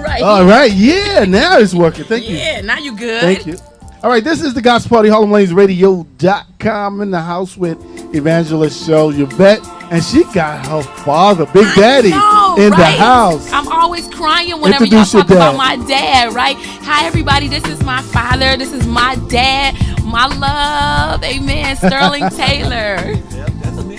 Right. All right. Yeah, now it's working. Thank you. Yeah, now you good. Thank you. All right, this is the Gospel Party, HarlemLanesRadio.com, in the house with Evangelist Cheryl Yvette, and she got her father, Big Daddy, in the house. I'm always crying whenever y'all talk about my dad, right? Hi, everybody. This is my father. This is my dad. My love. Amen. Sterling Taylor. Yep, that's me.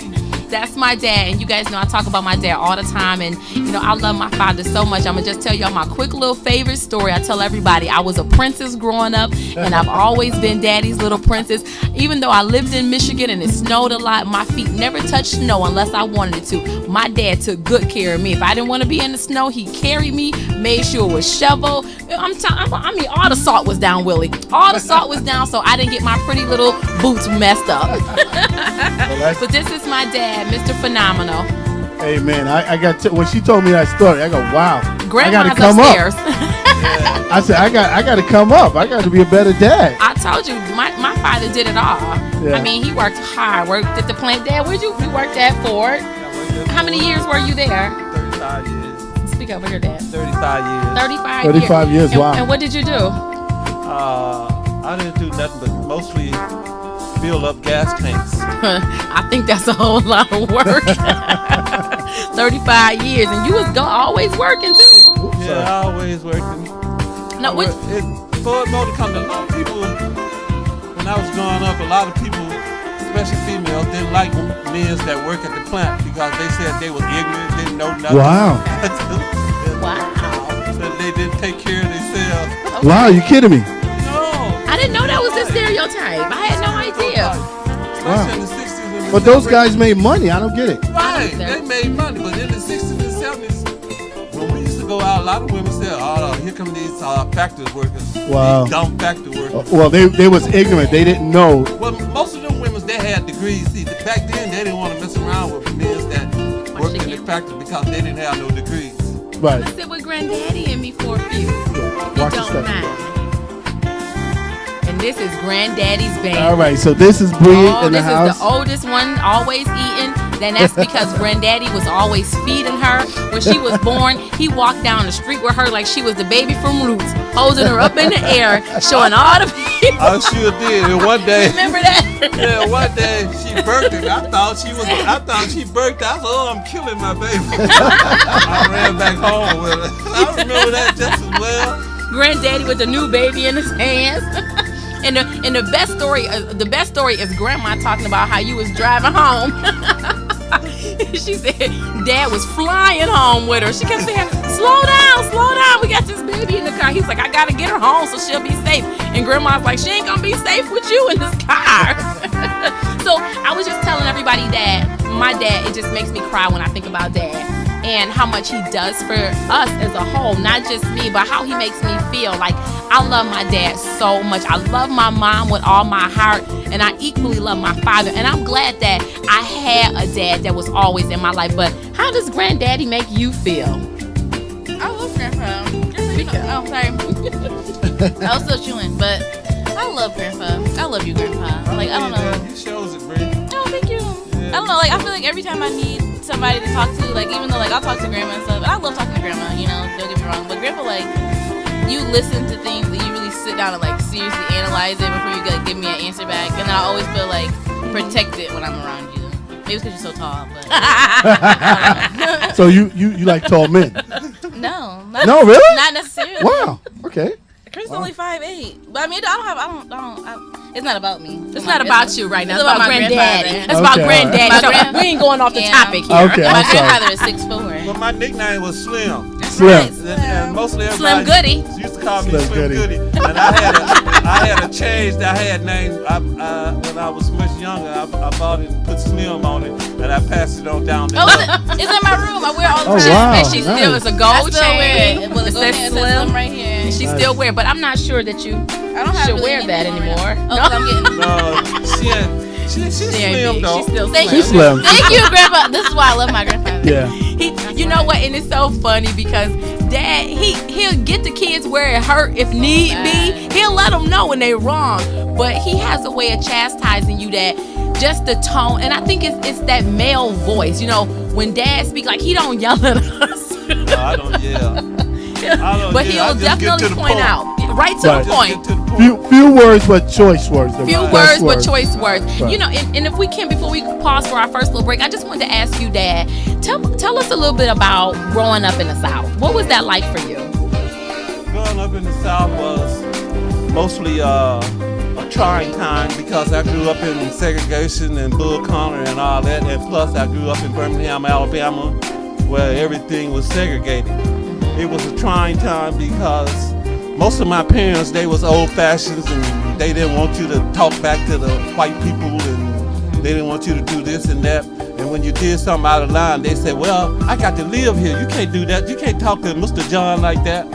That's my dad, and you guys know I talk about my dad all the time, and you know I love my father so much. I'm gonna just tell y'all my quick little favorite story. I tell everybody I was a princess growing up, and I've always been daddy's little princess. Even though I lived in Michigan and it snowed a lot, my feet never touched snow unless I wanted it to. My dad took good care of me. If I didn't want to be in the snow, he carried me, made sure it was shoveled. I mean, all the salt was down, Willie. All the salt was down, so I didn't get my pretty little boots messed up. But this is my dad, Mr. Phenomenal. Hey man, I got when she told me that story, I go, wow. Grandma's I gotta come upstairs. Up. I said, I got to come up. I got to be a better dad. I told you, my father did it all. Yeah. I mean, he worked hard. Worked at the plant. Dad, where'd you worked at Ford? How many years were you there? 35 years. Speak up with your dad. 35 years. 35 years, wow. And what did you do? I didn't do nothing but mostly fill up gas tanks. I think that's a whole lot of work. 35 years, and you was always working too. Yeah, always working. Now, Ford Motor Company, a lot of people, when I was growing up, a lot of people, especially females, didn't like men that work at the plant because they said they was ignorant, didn't know nothing. Wow. Wow. So they didn't take care of themselves. Okay. Wow, you kidding me? No. I didn't know that was a stereotype. I had no idea. Especially in the 60s. And But those guys made money. I don't get it. Right, they made money, but in the 60s and 70s, when we used to go out, a lot of women said, oh, here come these factory workers. Wow. These dumb factory workers. Well, they was ignorant. They didn't know. Well, most of them women, they had degrees. See, back then, they didn't want to mess around with men that worked in the factory because they didn't have no degrees. Right. I sit with Granddaddy and me for a few. Yeah. If you Watch your don't step. mind. And this is Granddaddy's band. All right, so this is Bree in the house. This is the oldest one, always eating. Then that's because Granddaddy was always feeding her. When she was born, he walked down the street with her like she was the baby from Roots, holding her up in the air, showing all the people. I sure did. And one day, remember that? Yeah, one day she birthed it. I thought she birthed it. I said, oh, I'm killing my baby. I ran back home with her. I remember that just as well. Granddaddy with a new baby in his hands. And the best story is Grandma talking about how you was driving home. She said Dad was flying home with her. She kept saying, slow down, we got this baby in the car. He's like, I gotta get her home so she'll be safe. And Grandma's like, she ain't gonna be safe with you in this car. So I was just telling everybody that my dad, it just makes me cry when I think about Dad and how much he does for us as a whole, not just me, but how he makes me feel. Like, I love my dad so much. I love my mom with all my heart, and I equally love my father. And I'm glad that I had a dad that was always in my life. But how does Granddaddy make you feel? I love Grandpa. Oh, sorry. I was still chewing, but I love Grandpa. I love you, Grandpa. Like, I don't know. He shows it, Bree. Oh, thank you. I don't know. Like, I feel like every time I need somebody to talk to, like, even though, like, I'll talk to Grandma and stuff, and I love talking to Grandma, you know, don't get me wrong, but Grandpa, like, you listen to things and you really sit down and, like, seriously analyze it before you, like, give me an answer back, and I always feel, like, protected when I'm around you. Maybe it's because you're so tall, but... So you like tall men? No. No, really? Not necessarily. Wow. Okay. Chris only 5'8", but I mean, it's not about me. It's not about you right now. It's about my Granddaddy. grandfather. It's about Granddaddy. So we ain't going off the topic here. Okay, My I'm sorry. grandfather is 6'4". But my nickname was Slim. Slim. And mostly Slim everybody Goody. used to call me Slim Slim Goody. Goody. And I had a change that I had named when I was much younger. I bought it and put Slim on it, and I passed it on down there. Oh, it's in my room. I wear it all the Oh, time. wow. And she still is a gold I still wear chain. it. Well, It go says ahead, it says Slim. Slim right here. And she still wear it, but I'm not sure that you I don't have should really wear that anything anymore. Oh, 'cause I'm getting... No, she's She ain't slim big. though. She's still Thank slim. She's slim. Thank you, Grandpa. This is why I love my grandfather. Yeah. You know what? And it's so funny because Dad, he'll get the kids where it hurt if need be. He'll let them know when they're wrong. But he has a way of chastising you that just the tone. And I think it's that male voice. You know, when Dad speaks, like he don't yell at us. No, I don't yell. But he'll definitely point out, right to Right. the point. Few words, but choice words. The Few best words, but choice words. Right. You know, and if we can, before we pause for our first little break, I just wanted to ask you, Dad, tell us a little bit about growing up in the South. What was that like for you? Growing up in the South was mostly a trying time because I grew up in segregation and Bull Corner and all that, and plus I grew up in Birmingham, Alabama, where everything was segregated. It was a trying time because most of my parents, they was old fashions and they didn't want you to talk back to the white people and they didn't want you to do this and that. And when you did something out of line, they said, well, I got to live here. You can't do that. You can't talk to Mr. John like that.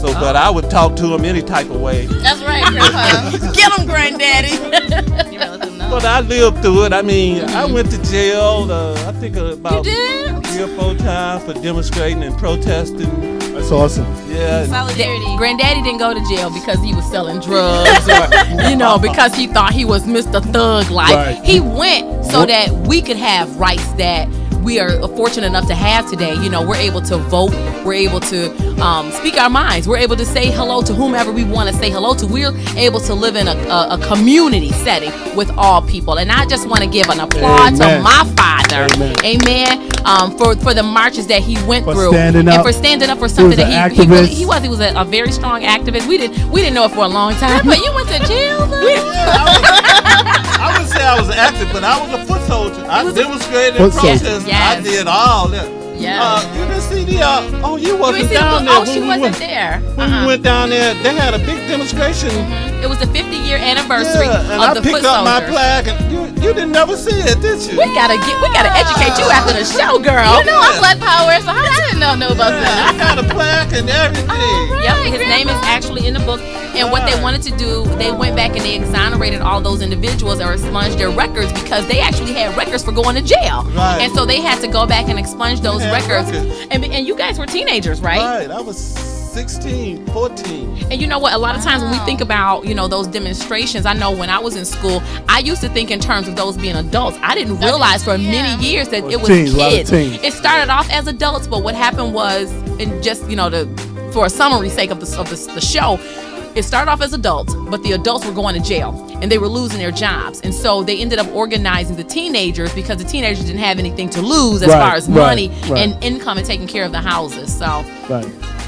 So, but I would talk to him any type of way. That's right, Grandpa. Get him, Granddaddy. You better let them know. But I lived through it. I mean, I went to jail, I think about You did? 3 or 4 times for demonstrating and protesting. That's awesome. Yeah. Solidarity. Granddaddy didn't go to jail because he was selling drugs or, you know, because he thought he was Mr. Thug Life. Right. He went so that we could have rights that we are fortunate enough to have today. You know, we're able to vote. We're able to speak our minds. We're able to say hello to whomever we want to say hello to. We're able to live in a community setting with all people. And I just want to give an applause to my father. Amen. For the marches that he went through. Standing up. And for standing up for something that he activist. was a very strong activist. We didn't know it for a long time. But you went to jail though? I wouldn't say I was active, but I was a foot soldier. I demonstrated and Foot soldier. protested. Yes. I did all that. Yeah. You didn't see the, you You wasn't see down the- there. oh, she wasn't there. When we went down there, they had a big demonstration. It was the 50-year anniversary Yeah, and of I the picked foot up my soldiers. plaque, and you didn't never see it, did you? We gotta educate you after the show, girl. You know I'm Black Power, so how I didn't know about Yeah, that. I had a plaque and everything. Yep, his name is actually in the book. And what they wanted to do, they went back and they exonerated all those individuals or expunged their records because they actually had records for going to jail. Right. And so they had to go back and expunge those They had records. records. And you guys were teenagers, right? Right, I was 16, 14. And you know what? A lot of times when we think about, you know, those demonstrations, I know when I was in school, I used to think in terms of those being adults. I didn't realize for many years that it was Teens, a lot of kids. teens. It started off as adults, but what happened was, and just, you know, for a summary sake of the show, it started off as adults, but the adults were going to jail and they were losing their jobs. And so they ended up organizing the teenagers because the teenagers didn't have anything to lose as far as money and income and taking care of the houses. So Right.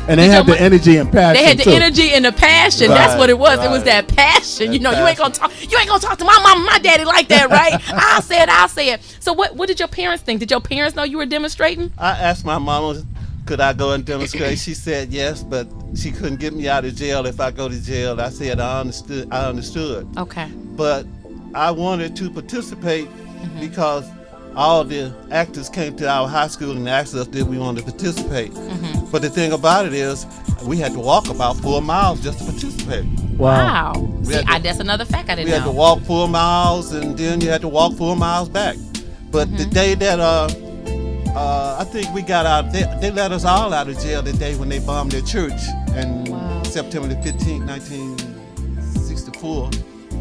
And they had the energy and passion. they had the too. energy and the passion. Right, That's what it was. It was right. that passion. That You know, you ain't gonna passion. talk to my mama, my daddy like that, right? I'll say it. So what did your parents think? Did your parents know you were demonstrating? I asked my mama, could I go and demonstrate? She said yes, but she couldn't get me out of jail if I go to jail. I said I understood. Okay. But I wanted to participate because all the actors came to our high school and asked us if we wanted to participate. But the thing about it is, we had to walk about 4 miles just to participate. Wow. See, had to- that's another fact I We didn't had to know. walk 4 miles, and then you had to walk 4 miles back. But the day that I think we got out, they let us all out of jail the day when they bombed their church in September the 15th, 1964.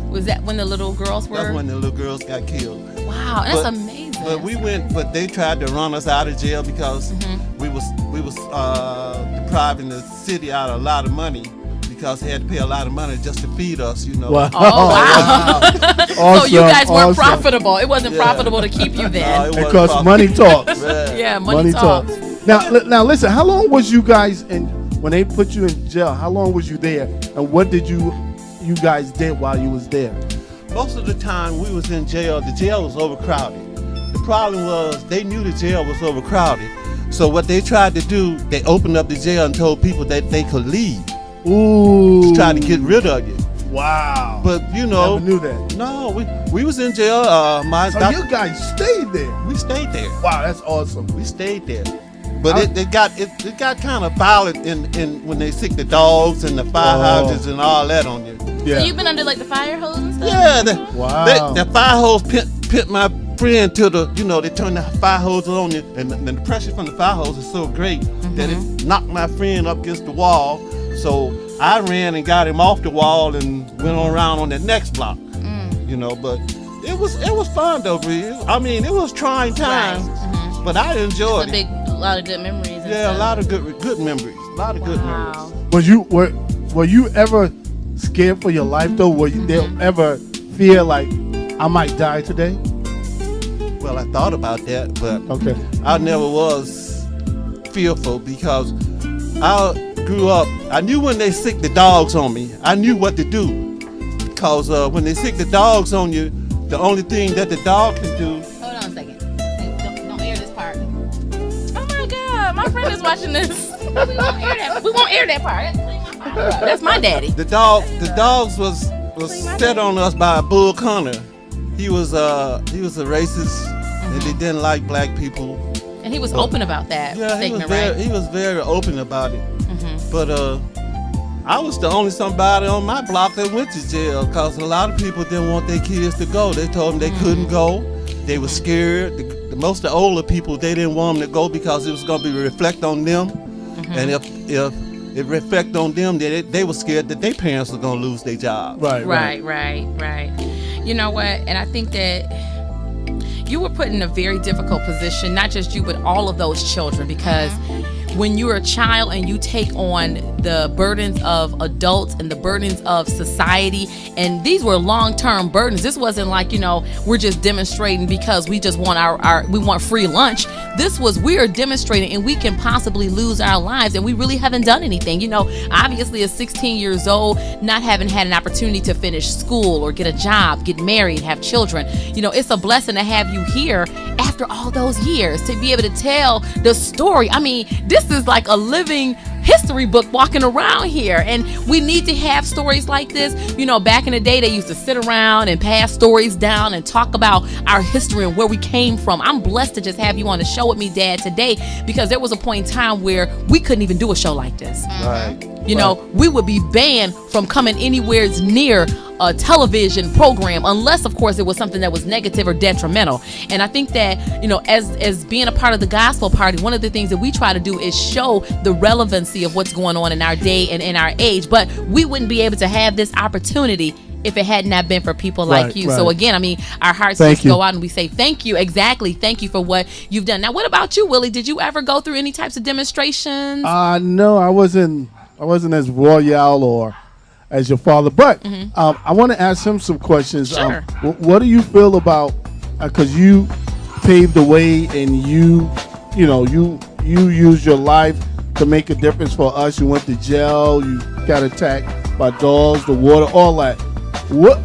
Was that when the little girls were? That's when the little girls got killed. Wow, that's But- amazing. But we went, but they tried to run us out of jail because we was depriving the city out of a lot of money because they had to pay a lot of money just to feed us, you know. Wow. Oh, wow. Awesome, So you guys weren't awesome. profitable. It wasn't Yeah. profitable to keep you No, then. it Because wasn't money talks. Right. Yeah, money talks. Now listen. How long was you guys in when they put you in jail? How long was you there, and what did you guys did while you was there? Most of the time we was in jail, the jail was overcrowded. The problem was they knew the jail was overcrowded. So what they tried to do, they opened up the jail and told people that they could leave Ooh. to try to get rid of you. Wow. But you know, Never knew that. no, we was in jail. So you guys stayed there. We stayed there. Wow, that's awesome. We stayed there. But it got kind of violent in when they sick the dogs and the fire houses and all that on you. Yeah. So you've been under like the fire hose and stuff? Yeah. Wow. The fire hose pit my friend to the, they turned the fire hose on you, and the pressure from the fire hose is so great that it knocked my friend up against the wall. So I ran and got him off the wall and went on around on the next block. But it was fun though, Bree. I mean, it was trying times, but I enjoyed A it. lot of good memories. And Yeah, stuff. a lot of good memories. lot of good memories. Were you ever scared for your life though? Were you there ever fear like I might die today? Well, I thought about that, but Okay. I never was fearful because I grew up. I knew when they sick the dogs on me. I knew what to do because when they sick the dogs on you, the only thing that the dog can do. Hold on a second. Hey, don't air this part. Oh my God, my friend is watching this. We won't air that part. That's my daddy. The dogs was set on us by Bull Connor. He was a racist, and he didn't like black people. And he was open about that statement, right? He was very open about it. Mm-hmm. But I was the only somebody on my block that went to jail because a lot of people didn't want their kids to go. They told them they couldn't go. They were scared. Most of the older people, they didn't want them to go because it was going to be reflect on them. And if it reflect on them, they were scared that their parents were going to lose their job. Right. You know what? And I think that you were put in a very difficult position, not just you, but all of those children, because when you're a child and you take on the burdens of adults and the burdens of society, and these were long-term burdens. This wasn't like, we're just demonstrating because we just want we want free lunch. This was, we are demonstrating and we can possibly lose our lives and we really haven't done anything. Obviously at 16 years old, not having had an opportunity to finish school or get a job, get married, have children, it's a blessing to have you here after all those years to be able to tell the story. I mean, this is like a living history book walking around here, and we need to have stories like this. Back in the day, they used to sit around and pass stories down and talk about our history and where we came from. I'm blessed to just have you on the show with me, Dad, today, because there was a point in time where we couldn't even do a show like this. Right. We would be banned from coming anywhere near a television program, unless of course it was something that was negative or detrimental. And I think that, as being a part of the gospel party, one of the things that we try to do is show the relevancy of what's going on in our day and in our age. But we wouldn't be able to have this opportunity if it had not been for people like you. So again, our hearts just go out and we say thank you. Exactly. Thank you for what you've done. Now, what about you, Willie? Did you ever go through any types of demonstrations? No, I wasn't as royal or as your father, but I want to ask him some questions. Sure. What do you feel about, because you paved the way and you used your life to make a difference for us. You went to jail, you got attacked by dogs, the water, all that.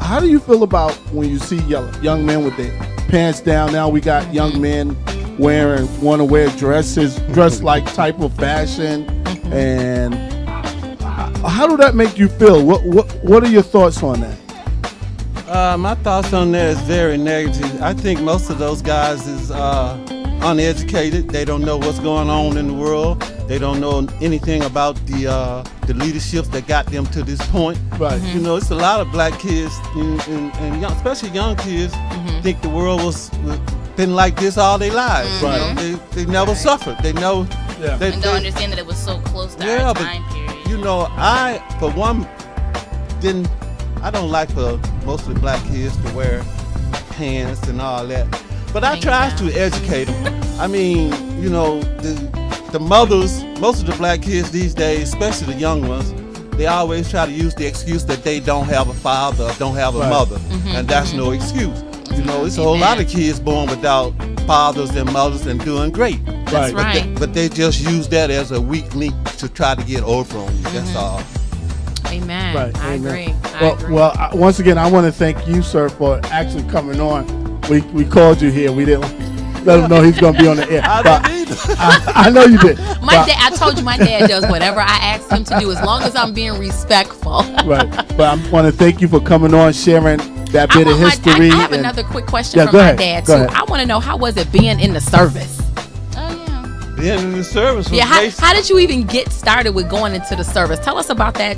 How do you feel about when you see young men with their pants down? Now we got young men want to wear dress like type of fashion, and how do that make you feel? What are your thoughts on that? My thoughts on that is very negative. I think most of those guys is uneducated. They don't know what's going on in the world. They don't know anything about the leaderships that got them to this point. Right. It's a lot of black kids and young, especially young kids, think the world was been like this all their lives. Right. They never suffered. They know. Yeah. And don't understand that it was so close to our time period. I, for one, I don't like for most of the black kids to wear pants and all that. But I try to educate them. I mean, the mothers, most of the black kids these days, especially the young ones, they always try to use the excuse that they don't have a father, don't have a mother. And that's no excuse. It's a whole lot of kids born without fathers and mothers and doing great. That's right. But they just use that as a weak link to try to get over on you. That's all. Amen. Right. I Amen. agree. Well, once again, I want to thank you, sir, for actually coming on. We called you here. We didn't let him know he's going to be on the air. I didn't either. I know you did. I told you my dad does whatever I ask him to do as long as I'm being respectful. Right. But I want to thank you for coming on, sharing that bit of history. I have another quick question from my dad, too. I want to know, how was it being in the service? Being in the service was how did you even get started with going into the service? Tell us about that.